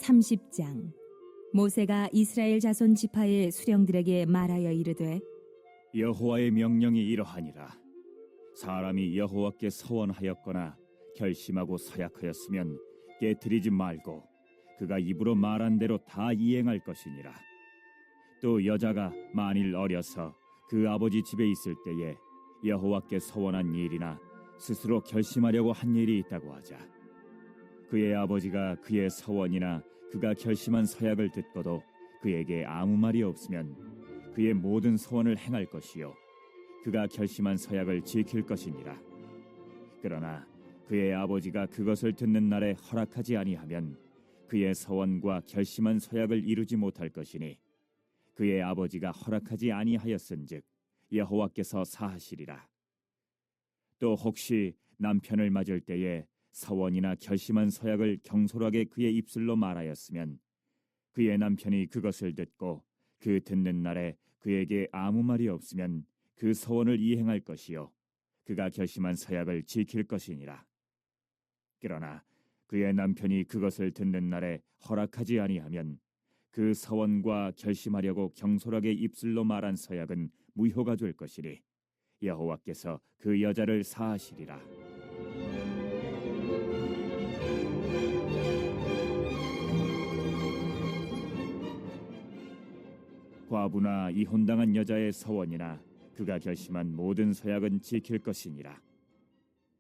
30장. 모세가 이스라엘 자손 지파의 수령들에게 말하여 이르되 여호와의 명령이 이러하니라. 사람이 여호와께 서원하였거나 결심하고 서약하였으면 깨뜨리지 말고 그가 입으로 말한 대로 다 이행할 것이니라. 또 여자가 만일 어려서 그 아버지 집에 있을 때에 여호와께 서원한 일이나 스스로 결심하려고 한 일이 있다고 하자. 그의 아버지가 그의 서원이나 그가 결심한 서약을 듣고도 그에게 아무 말이 없으면 그의 모든 서원을 행할 것이요 그가 결심한 서약을 지킬 것이니라. 그러나 그의 아버지가 그것을 듣는 날에 허락하지 아니하면 그의 서원과 결심한 서약을 이루지 못할 것이니 그의 아버지가 허락하지 아니하였은즉 여호와께서 사하시리라. 또 혹시 남편을 맞을 때에 서원이나 결심한 서약을 경솔하게 그의 입술로 말하였으면 그의 남편이 그것을 듣고 그 듣는 날에 그에게 아무 말이 없으면 그 서원을 이행할 것이요 그가 결심한 서약을 지킬 것이니라. 그러나 그의 남편이 그것을 듣는 날에 허락하지 아니하면 그 서원과 결심하려고 경솔하게 입술로 말한 서약은 무효가 될 것이니 여호와께서 그 여자를 사하시리라. 과부나 이혼당한 여자의 서원이나 그가 결심한 모든 서약은 지킬 것이니라.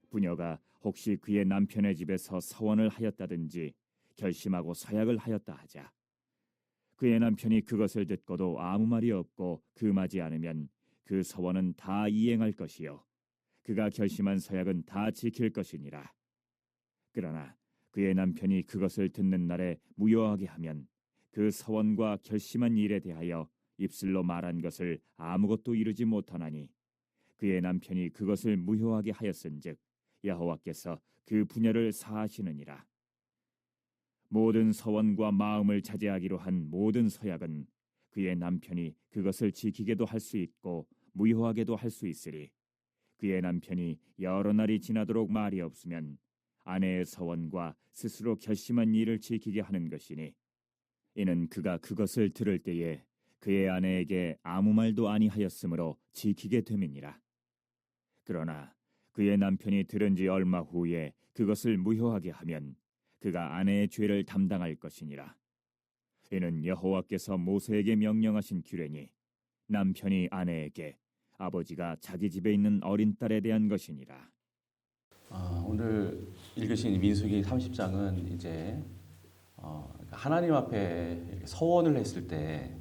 부녀가 혹시 그의 남편의 집에서 서원을 하였다든지 결심하고 서약을 하였다 하자. 그의 남편이 그것을 듣고도 아무 말이 없고 금하지 않으면 그 서원은 다 이행할 것이요 그가 결심한 서약은 다 지킬 것이니라. 그러나 그의 남편이 그것을 듣는 날에 무효하게 하면 그 서원과 결심한 일에 대하여 입술로 말한 것을 아무것도 이루지 못하나니 그의 남편이 그것을 무효하게 하였은즉 여호와께서 그 부녀를 사하시느니라. 모든 서원과 마음을 자제하기로 한 모든 서약은 그의 남편이 그것을 지키게도 할 수 있고 무효하게도 할 수 있으리. 그의 남편이 여러 날이 지나도록 말이 없으면 아내의 서원과 스스로 결심한 일을 지키게 하는 것이니 이는 그가 그것을 들을 때에 그의 아내에게 아무 말도 아니하였으므로 지키게 됨이니라. 그러나 그의 남편이 들은 지 얼마 후에 그것을 무효하게 하면 그가 아내의 죄를 담당할 것이니라. 이는 여호와께서 모세에게 명령하신 규례니 남편이 아내에게 아버지가 자기 집에 있는 어린 딸에 대한 것이니라. 오늘 읽으신 민수기 30장은 이제 하나님 앞에 서원을 했을 때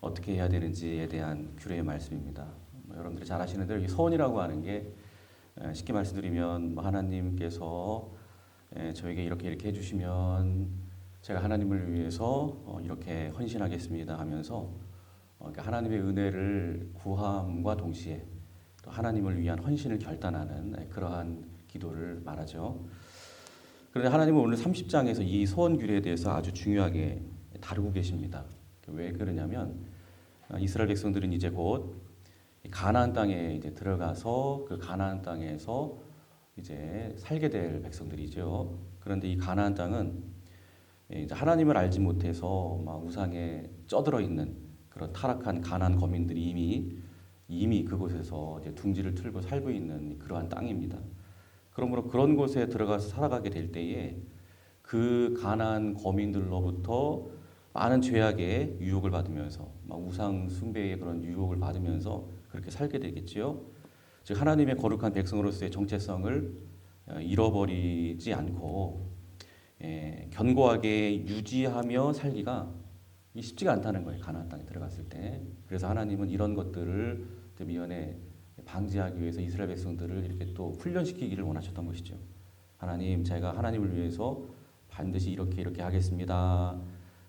어떻게 해야 되는지에 대한 규례의 말씀입니다. 여러분들이 잘 아시는 대로 이 서원이라고 하는 게 쉽게 말씀드리면 하나님께서 저에게 이렇게 해주시면 제가 하나님을 위해서 이렇게 헌신하겠습니다 하면서 하나님의 은혜를 구함과 동시에 또 하나님을 위한 헌신을 결단하는 그러한 기도를 말하죠. 그런데 하나님은 오늘 30장에서 이 서원 규례에 대해서 아주 중요하게 다루고 계십니다. 왜 그러냐면 이스라엘 백성들은 이제 곧 가나안 땅에 이제 들어가서 그 가나안 땅에서 이제 살게 될 백성들이죠. 그런데 이 가나안 땅은 이제 하나님을 알지 못해서 막 우상에 쩌들어 있는 그런 타락한 가나안 거민들이 이미 그곳에서 이제 둥지를 틀고 살고 있는 그러한 땅입니다. 그러므로 그런 곳에 들어가서 살아가게 될 때에 그 가나안 거민들로부터 많은 죄악의 유혹을 받으면서 막 우상 숭배의 그런 유혹을 받으면서 그렇게 살게 되겠지요. 즉 하나님의 거룩한 백성으로서의 정체성을 잃어버리지 않고 견고하게 유지하며 살기가 쉽지가 않다는 거예요. 가나안 땅에 들어갔을 때. 그래서 하나님은 이런 것들을 미연에 방지하기 위해서 이스라엘 백성들을 이렇게 또 훈련시키기를 원하셨던 것이죠. 하나님, 제가 하나님을 위해서 반드시 이렇게 하겠습니다.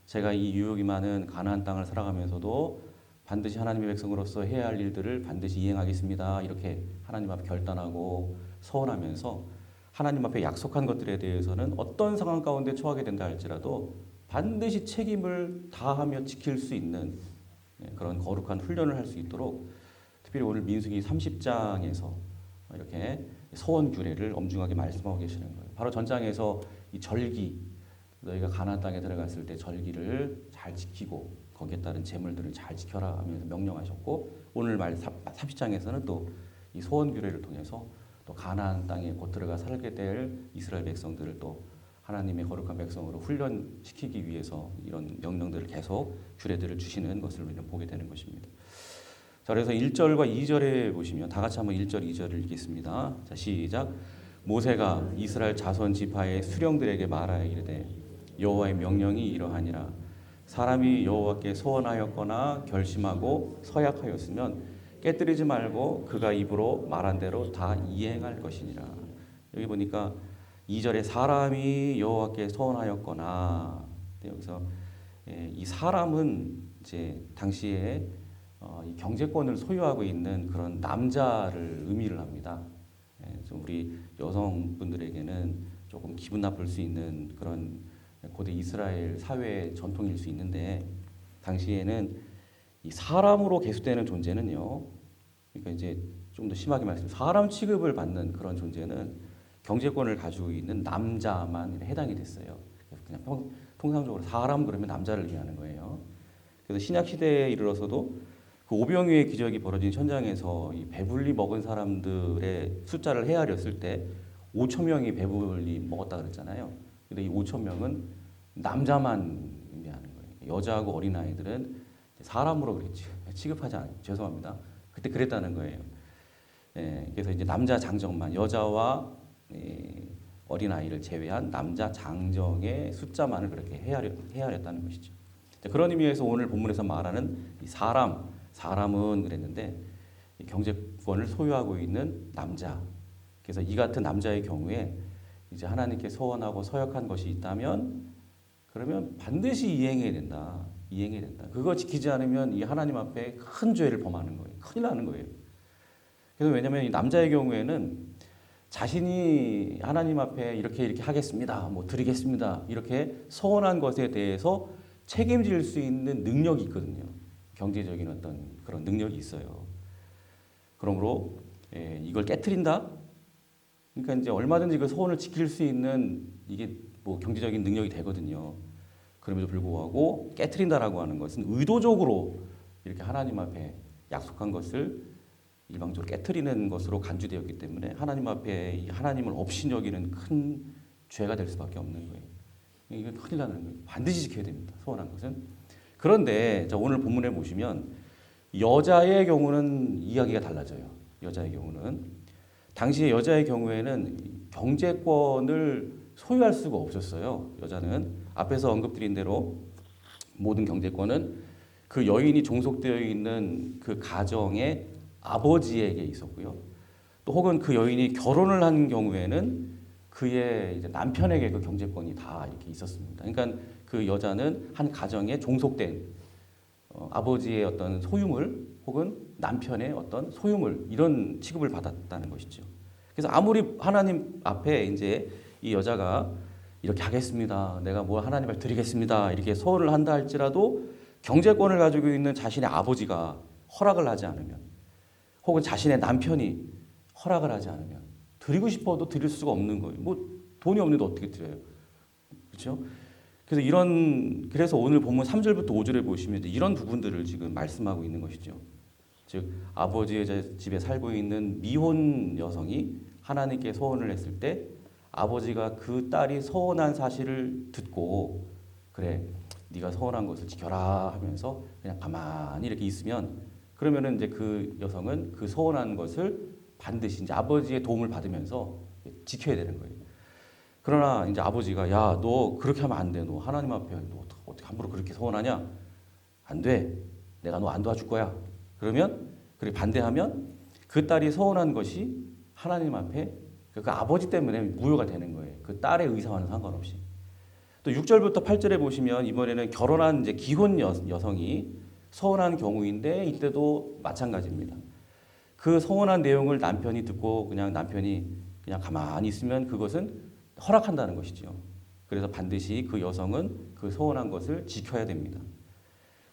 제가 이 유혹이 많은 가나안 땅을 살아가면서도 반드시 하나님의 백성으로서 해야 할 일들을 반드시 이행하겠습니다. 이렇게 하나님 앞에 결단하고 서원하면서 하나님 앞에 약속한 것들에 대해서는 어떤 상황 가운데 처하게 된다 할지라도 반드시 책임을 다하며 지킬 수 있는 그런 거룩한 훈련을 할 수 있도록 특별히 오늘 민수기 30장에서 이렇게 서원 규례를 엄중하게 말씀하고 계시는 거예요. 바로 전장에서 이 절기, 너희가 가나안 땅에 들어갔을 때 절기를 잘 지키고 거기에 따른 제물들을 잘 지켜라 하면서 명령하셨고, 오늘 말 30장에서는 또 이 소원 규례를 통해서 또 가나안 땅에 곧 들어가 살게 될 이스라엘 백성들을 또 하나님의 거룩한 백성으로 훈련시키기 위해서 이런 명령들을 계속 규례들을 주시는 것을 우리는 보게 되는 것입니다. 자, 그래서 1절과 2절에 보시면 다 같이 한번 1절, 2절을 읽겠습니다. 자, 시작. 모세가 이스라엘 자손 지파의 수령들에게 말하여 이르되 여호와의 명령이 이러하니라. 사람이 여호와께 소원하였거나 결심하고 서약하였으면 깨뜨리지 말고 그가 입으로 말한 대로 다 이행할 것이니라. 여기 보니까 2절에 사람이 여호와께 소원하였거나, 여기서 이 사람은 이제 당시에 이 경제권을 소유하고 있는 그런 남자를 의미를 합니다. 좀 우리 여성분들에게는 조금 기분 나쁠 수 있는 그런 고대 이스라엘 사회의 전통일 수 있는데, 당시에는 이 사람으로 계수되는 존재는요, 그러니까 이제 좀 더 심하게 말씀드리면 사람 취급을 받는 그런 존재는 경제권을 가지고 있는 남자만 해당이 됐어요. 그냥 통상적으로 사람 그러면 남자를 의미하는 거예요. 그래서 신약 시대에 이르러서도 그 오병이의 기적이 벌어진 현장에서 이 배불리 먹은 사람들의 숫자를 헤아렸을 때 5천 명이 배불리 먹었다 그랬잖아요. 근데 이 5천 명은 남자만 의미하는 거예요. 여자하고 어린 아이들은 사람으로 그렇게 취급하지 않아요. 죄송합니다. 그때 그랬다는 거예요. 그래서 이제 남자 장정만, 여자와 어린 아이를 제외한 남자 장정의 숫자만을 그렇게 헤아렸다는 것이죠. 그런 의미에서 오늘 본문에서 말하는 이 사람은 그랬는데 경제권을 소유하고 있는 남자. 그래서 이 같은 남자의 경우에 이제 하나님께 소원하고 서약한 것이 있다면 그러면 반드시 이행해야 된다. 그거 지키지 않으면 이 하나님 앞에 큰 죄를 범하는 거예요. 큰일 나는 거예요. 그래서 왜냐하면 이 남자의 경우에는 자신이 하나님 앞에 이렇게 하겠습니다, 뭐 드리겠습니다, 이렇게 서원한 것에 대해서 책임질 수 있는 능력이 있거든요. 경제적인 어떤 그런 능력이 있어요. 그러므로 이걸 깨트린다? 그러니까 이제 얼마든지 그 소원을 지킬 수 있는 이게 뭐 경제적인 능력이 되거든요. 그럼에도 불구하고 깨트린다라고 하는 것은 의도적으로 이렇게 하나님 앞에 약속한 것을 일방적으로 깨트리는 것으로 간주되었기 때문에 하나님 앞에 하나님을 없이 여기는 큰 죄가 될 수밖에 없는 거예요. 이게 큰일 나는 거예요. 반드시 지켜야 됩니다. 소원한 것은. 그런데 오늘 본문에 보시면 여자의 경우는 이야기가 달라져요. 여자의 경우는 당시의 여자의 경우에는 경제권을 소유할 수가 없었어요. 여자는 앞에서 언급드린 대로 모든 경제권은 그 여인이 종속되어 있는 그 가정의 아버지에게 있었고요. 또 혹은 그 여인이 결혼을 한 경우에는 그의 이제 남편에게 그 경제권이 다 이렇게 있었습니다. 그러니까 그 여자는 한 가정에 종속된 아버지의 어떤 소유물 혹은 남편의 어떤 소유물 이런 취급을 받았다는 것이죠. 그래서 아무리 하나님 앞에 이제 이 여자가 이렇게 하겠습니다, 내가 뭐 하나님 앞에 드리겠습니다, 이렇게 소원을 한다 할지라도 경제권을 가지고 있는 자신의 아버지가 허락을 하지 않으면 혹은 자신의 남편이 허락을 하지 않으면 드리고 싶어도 드릴 수가 없는 거예요. 뭐 돈이 없는데 어떻게 드려요? 그렇죠? 그래서 오늘 본문 3절부터 5절에 보시면 이런 부분들을 지금 말씀하고 있는 것이죠. 즉 아버지의 집에 살고 있는 미혼 여성이 하나님께 소원을 했을 때 아버지가 그 딸이 소원한 사실을 듣고 그래 네가 소원한 것을 지켜라 하면서 그냥 가만히 이렇게 있으면 그러면은 이제 그 여성은 그 소원한 것을 반드시 이제 아버지의 도움을 받으면서 지켜야 되는 거예요. 그러나 이제 아버지가 야, 너 그렇게 하면 안 돼. 너 하나님 앞에 너 어떻게 함부로 그렇게 소원하냐? 안 돼. 내가 너 안 도와줄 거야. 그러면 그렇게 반대하면 그 딸이 소원한 것이 하나님 앞에 그 아버지 때문에 무효가 되는 거예요. 그 딸의 의사와는 상관없이. 또 6절부터 8절에 보시면 이번에는 결혼한 이제 기혼 여성이 서원한 경우인데 이때도 마찬가지입니다. 그 서원한 내용을 남편이 듣고 남편이 그냥 가만히 있으면 그것은 허락한다는 것이죠. 그래서 반드시 그 여성은 그 서원한 것을 지켜야 됩니다.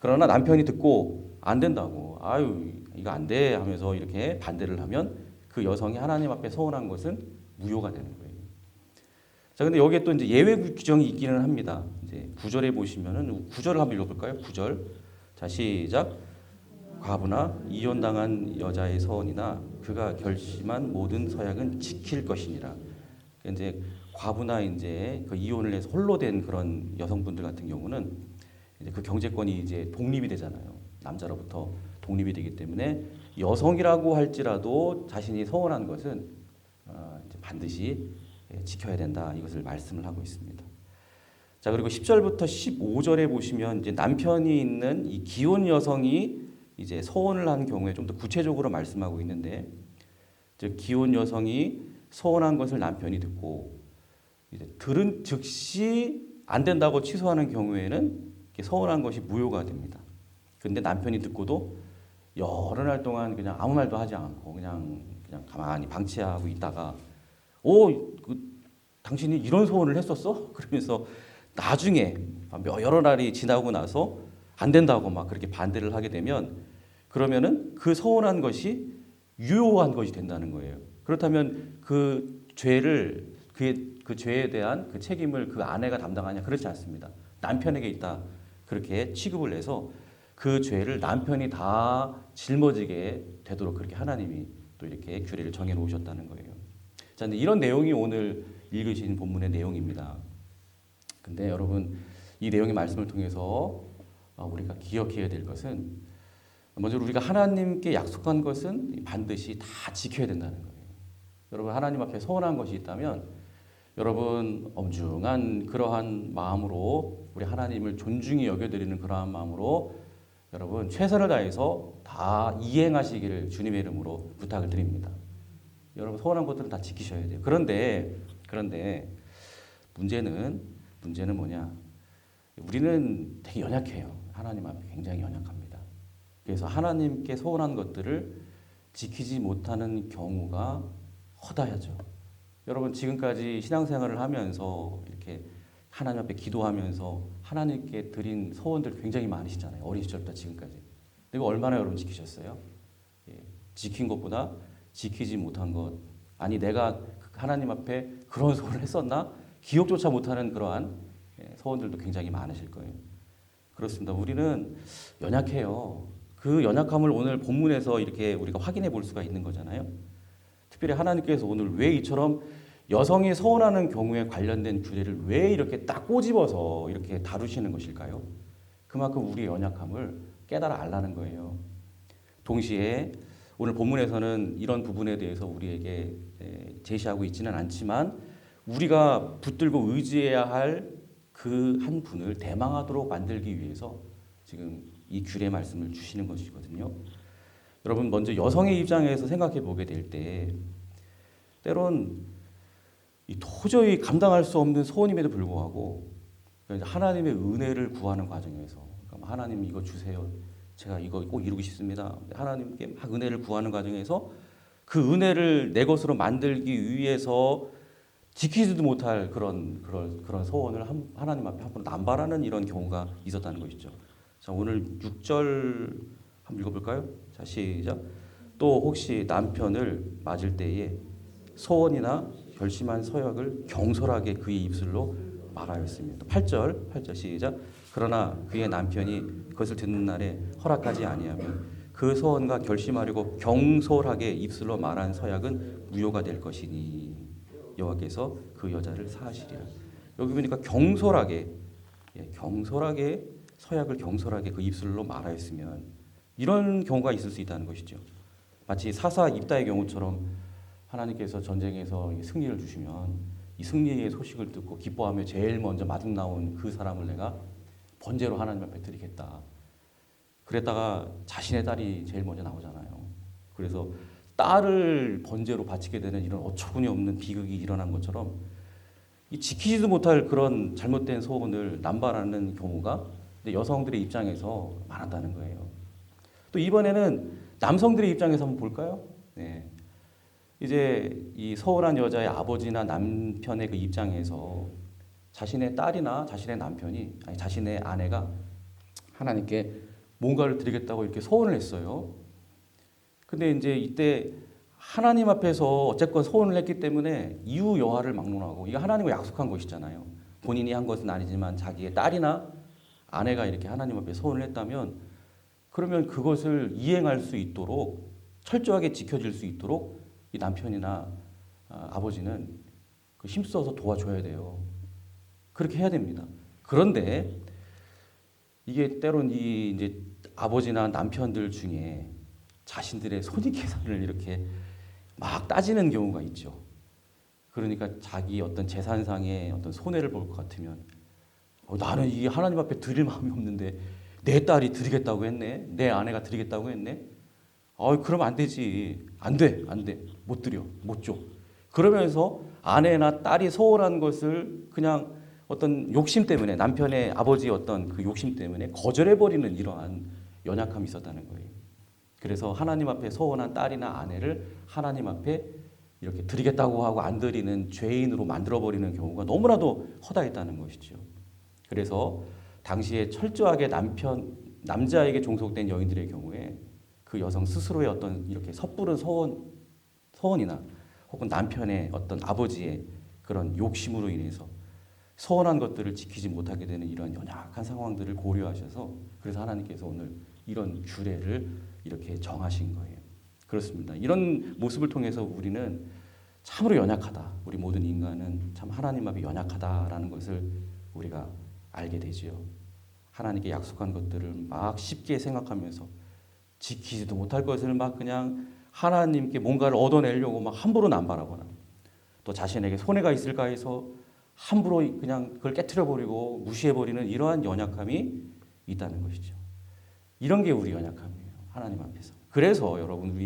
그러나 남편이 듣고 안 된다고 아유 이거 안 돼 하면서 이렇게 반대를 하면 그 여성이 하나님 앞에 서원한 것은 무효가 되는 거예요. 자, 근데 여기에 또 이제 예외 규정이 있기는 합니다. 이제 9절에 보시면은 9절을 한번 읽어볼까요? 9절. 자, 시작. 과부나 이혼당한 여자의 서원이나 그가 결심한 모든 서약은 지킬 것이니라. 이제 과부나 이제 그 이혼을 해서 홀로 된 그런 여성분들 같은 경우는 이제 그 경제권이 이제 독립이 되잖아요. 남자로부터 독립이 되기 때문에 여성이라고 할지라도 자신이 서원한 것은 이제 반드시 지켜야 된다. 이것을 말씀을 하고 있습니다. 자, 그리고 10절부터 15절에 보시면 이제 남편이 있는 이 기혼 여성이 이제 서원을 한 경우에 좀 더 구체적으로 말씀하고 있는데, 즉 기혼 여성이 서원한 것을 남편이 듣고 이제 들은 즉시 안 된다고 취소하는 경우에는 서원한 것이 무효가 됩니다. 근데 남편이 듣고도 여러 날 동안 그냥 아무 말도 하지 않고 그냥 가만히 방치하고 있다가 당신이 이런 소원을 했었어? 그러면서 나중에 여러 날이 지나고 나서 안 된다고 막 그렇게 반대를 하게 되면 그러면은 그 서원한 것이 유효한 것이 된다는 거예요. 그렇다면 그 죄를 그 죄에 대한 그 책임을 그 아내가 담당하냐? 그렇지 않습니다. 남편에게 있다. 그렇게 취급을 해서 그 죄를 남편이 다 짊어지게 되도록 그렇게 하나님이 또 이렇게 규례를 정해 놓으셨다는 거예요. 자, 근데 이런 내용이 오늘 읽으신 본문의 내용입니다. 근데 여러분, 이 내용의 말씀을 통해서 우리가 기억해야 될 것은, 먼저 우리가 하나님께 약속한 것은 반드시 다 지켜야 된다는 거예요. 여러분, 하나님 앞에 서원한 것이 있다면 여러분 엄중한 그러한 마음으로, 우리 하나님을 존중히 여겨드리는 그러한 마음으로 여러분 최선을 다해서 다 이행하시기를 주님의 이름으로 부탁을 드립니다. 여러분 서원한 것들은 다 지키셔야 돼요. 그런데 문제는 뭐냐? 우리는 되게 연약해요. 하나님 앞에 굉장히 연약합니다. 그래서 하나님께 서원한 것들을 지키지 못하는 경우가 허다하죠. 여러분 지금까지 신앙생활을 하면서 이렇게 하나님 앞에 기도하면서 하나님께 드린 소원들 굉장히 많으시잖아요. 어린 시절부터 지금까지. 이거 얼마나 여러분 지키셨어요? 지킨 것보다 지키지 못한 것. 아니 내가 하나님 앞에 그런 소원을 했었나? 기억조차 못하는 그러한 소원들도 굉장히 많으실 거예요. 그렇습니다. 우리는 연약해요. 그 연약함을 오늘 본문에서 이렇게 우리가 확인해 볼 수가 있는 거잖아요. 특별히 하나님께서 오늘 왜 이처럼 여성이 서원하는 경우에 관련된 규례를 왜 이렇게 딱 꼬집어서 이렇게 다루시는 것일까요? 그만큼 우리의 연약함을 깨달아 알라는 거예요. 동시에 오늘 본문에서는 이런 부분에 대해서 우리에게 제시하고 있지는 않지만 우리가 붙들고 의지해야 할 그 한 분을 대망하도록 만들기 위해서 지금 이 규례 말씀을 주시는 것이거든요. 여러분 먼저 여성의 입장에서 생각해 보게 될 때 때론 도저히 감당할 수 없는 소원임에도 불구하고 하나님의 은혜를 구하는 과정에서 하나님 이거 주세요. 제가 이거 꼭 이루고 싶습니다. 하나님께 막 은혜를 구하는 과정에서 그 은혜를 내 것으로 만들기 위해서 지키지도 못할 그런 소원을 하나님 앞에 한번 남발하는 이런 경우가 있었다는 것이죠. 자, 오늘 6절 한번 읽어볼까요? 자, 시작. 또 혹시 남편을 맞을 때에 소원이나 결심한 서약을 경솔하게 그의 입술로 말하였습니다. 8절 시작. 그러나 그의 남편이 그것을 듣는 날에 허락하지 아니하면 그 소원과 결심하려고 경솔하게 입술로 말한 서약은 무효가 될 것이니 여호와께서 그 여자를 사하시리라. 여기 보니까 경솔하게 서약을 경솔하게 그 입술로 말하였으면 이런 경우가 있을 수 있다는 것이죠. 마치 사사 입다의 경우처럼 하나님께서 전쟁에서 승리를 주시면 이 승리의 소식을 듣고 기뻐하며 제일 먼저 마중 나온 그 사람을 내가 번제로 하나님 앞에 드리겠다. 그랬다가 자신의 딸이 제일 먼저 나오잖아요. 그래서 딸을 번제로 바치게 되는 이런 어처구니 없는 비극이 일어난 것처럼 이 지키지도 못할 그런 잘못된 소원을 남발하는 경우가 여성들의 입장에서 많았다는 거예요. 또 이번에는 남성들의 입장에서 한번 볼까요? 네. 이제 이 서운한 여자의 아버지나 남편의 그 입장에서 자신의 딸이나 자신의 남편이 아니 자신의 아내가 하나님께 뭔가를 드리겠다고 이렇게 소원을 했어요. 근데 이제 이때 하나님 앞에서 어쨌건 소원을 했기 때문에 이후 여하를 막론하고 이거 하나님과 약속한 것이잖아요. 본인이 한 것은 아니지만 자기의 딸이나 아내가 이렇게 하나님 앞에 소원을 했다면 그러면 그것을 이행할 수 있도록 철저하게 지켜질 수 있도록 이 남편이나 아버지는 그 힘써서 도와줘야 돼요. 그렇게 해야 됩니다. 그런데 이게 때론 이 이제 아버지나 남편들 중에 자신들의 손익 계산을 이렇게 막 따지는 경우가 있죠. 그러니까 자기 어떤 재산상의 어떤 손해를 볼 것 같으면 나는 이 하나님 앞에 드릴 마음이 없는데 내 딸이 드리겠다고 했네, 내 아내가 드리겠다고 했네. 그럼 안 되지, 안 돼, 못 드려, 못 줘. 그러면서 아내나 딸이 소홀한 것을 그냥 어떤 욕심 때문에 남편의 아버지의 어떤 그 욕심 때문에 거절해버리는 이러한 연약함이 있었다는 거예요. 그래서 하나님 앞에 소원한 딸이나 아내를 하나님 앞에 이렇게 드리겠다고 하고 안 드리는 죄인으로 만들어버리는 경우가 너무나도 허다했다는 것이죠. 그래서 당시에 철저하게 남자에게 종속된 여인들의 경우에 그 여성 스스로의 어떤 이렇게 섣부른 소원이나 혹은 남편의 어떤 아버지의 그런 욕심으로 인해서 소원한 것들을 지키지 못하게 되는 이런 연약한 상황들을 고려하셔서 그래서 하나님께서 오늘 이런 규례를 이렇게 정하신 거예요. 그렇습니다. 이런 모습을 통해서 우리는 참으로 연약하다. 우리 모든 인간은 참 하나님 앞에 연약하다라는 것을 우리가 알게 되지요. 하나님께 약속한 것들을 막 쉽게 생각하면서 지키지도 못할 것을 막 그냥 하나님께 뭔가를 얻어내려고 막 함부로 남발하거나 또 자신에게 손해가 있을까 해서 함부로 그냥 그걸 깨트려버리고 무시해버리는 이러한 연약함이 있다는 것이죠. 이런 게 우리 연약함이에요. 하나님 앞에서. 그래서 여러분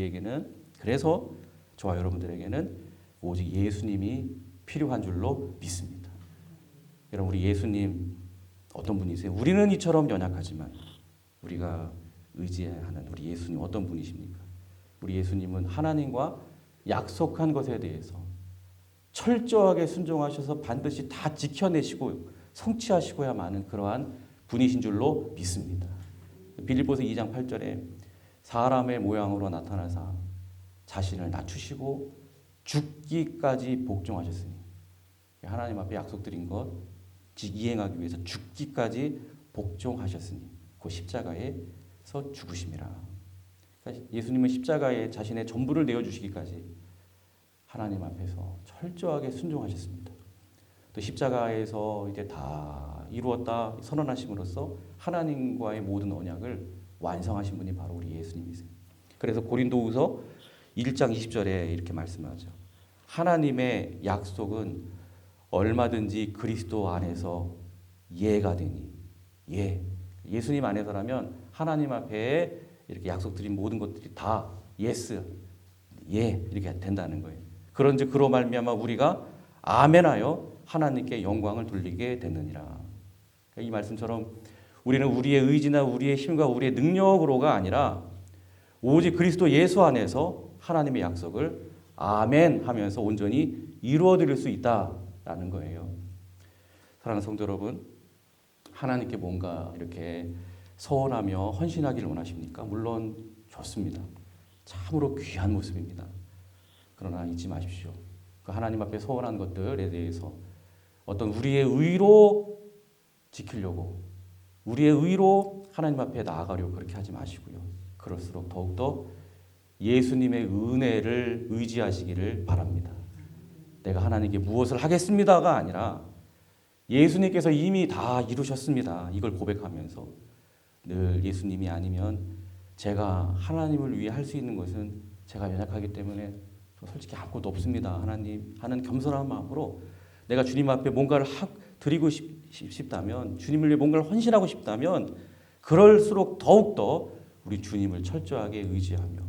그래서 저와 여러분들에게는 오직 예수님이 필요한 줄로 믿습니다. 여러분 우리 예수님 어떤 분이세요? 우리는 이처럼 연약하지만 우리가 의지하는 우리 예수님 어떤 분이십니까? 우리 예수님은 하나님과 약속한 것에 대해서 철저하게 순종하셔서 반드시 다 지켜내시고 성취하시고야만은 그러한 분이신 줄로 믿습니다. 빌립보서 2장 8절에 사람의 모양으로 나타나사 자신을 낮추시고 죽기까지 복종하셨으니 하나님 앞에 약속드린 것 이행하기 위해서 죽기까지 복종하셨으니 그 십자가에서 죽으심이라. 그러니까 예수님은 십자가에 자신의 전부를 내어주시기까지 하나님 앞에서 철저하게 순종하셨습니다. 또 십자가에서 이제 다 이루었다 선언하심으로써 하나님과의 모든 언약을 완성하신 분이 바로 우리 예수님이세요. 그래서 고린도후서 1장 20절에 이렇게 말씀하죠. 하나님의 약속은 얼마든지 그리스도 안에서 예가 되니 예수님 안에서라면 하나님 앞에 이렇게 약속드린 모든 것들이 다 예스 이렇게 된다는 거예요. 그런즉 그로 말미암아 우리가 아멘하여 하나님께 영광을 돌리게 됐느니라. 이 말씀처럼 우리는 우리의 의지나 우리의 힘과 우리의 능력으로가 아니라 오직 그리스도 예수 안에서 하나님의 약속을 아멘 하면서 온전히 이루어 드릴 수 있다라는 거예요. 사랑하는 성도 여러분, 하나님께 뭔가 이렇게 서원하며 헌신하기를 원하십니까? 물론 좋습니다. 참으로 귀한 모습입니다. 그러나 잊지 마십시오. 그 하나님 앞에 서원한 것들에 대해서 어떤 우리의 의로 지키려고 우리의 의로 하나님 앞에 나아가려고 그렇게 하지 마시고요. 그럴수록 더욱더 예수님의 은혜를 의지하시기를 바랍니다. 내가 하나님께 무엇을 하겠습니다가 아니라 예수님께서 이미 다 이루셨습니다. 이걸 고백하면서 늘 예수님이 아니면 제가 하나님을 위해 할 수 있는 것은 제가 연약하기 때문에 솔직히 아무것도 없습니다. 하나님 하는 겸손한 마음으로 내가 주님 앞에 뭔가를 드리고 싶다면 주님을 위해 뭔가를 헌신하고 싶다면 그럴수록 더욱더 우리 주님을 철저하게 의지하며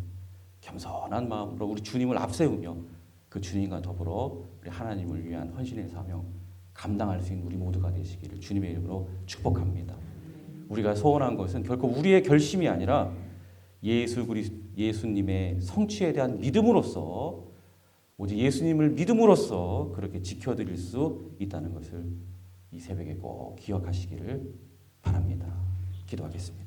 겸손한 마음으로 우리 주님을 앞세우며 그 주님과 더불어 우리 하나님을 위한 헌신의 사명 감당할 수 있는 우리 모두가 되시기를 주님의 이름으로 축복합니다. 우리가 소원한 것은 결코 우리의 결심이 아니라 예수님의 성취에 대한 믿음으로써 오직 예수님을 믿음으로써 그렇게 지켜드릴 수 있다는 것을 이 새벽에 꼭 기억하시기를 바랍니다. 기도하겠습니다.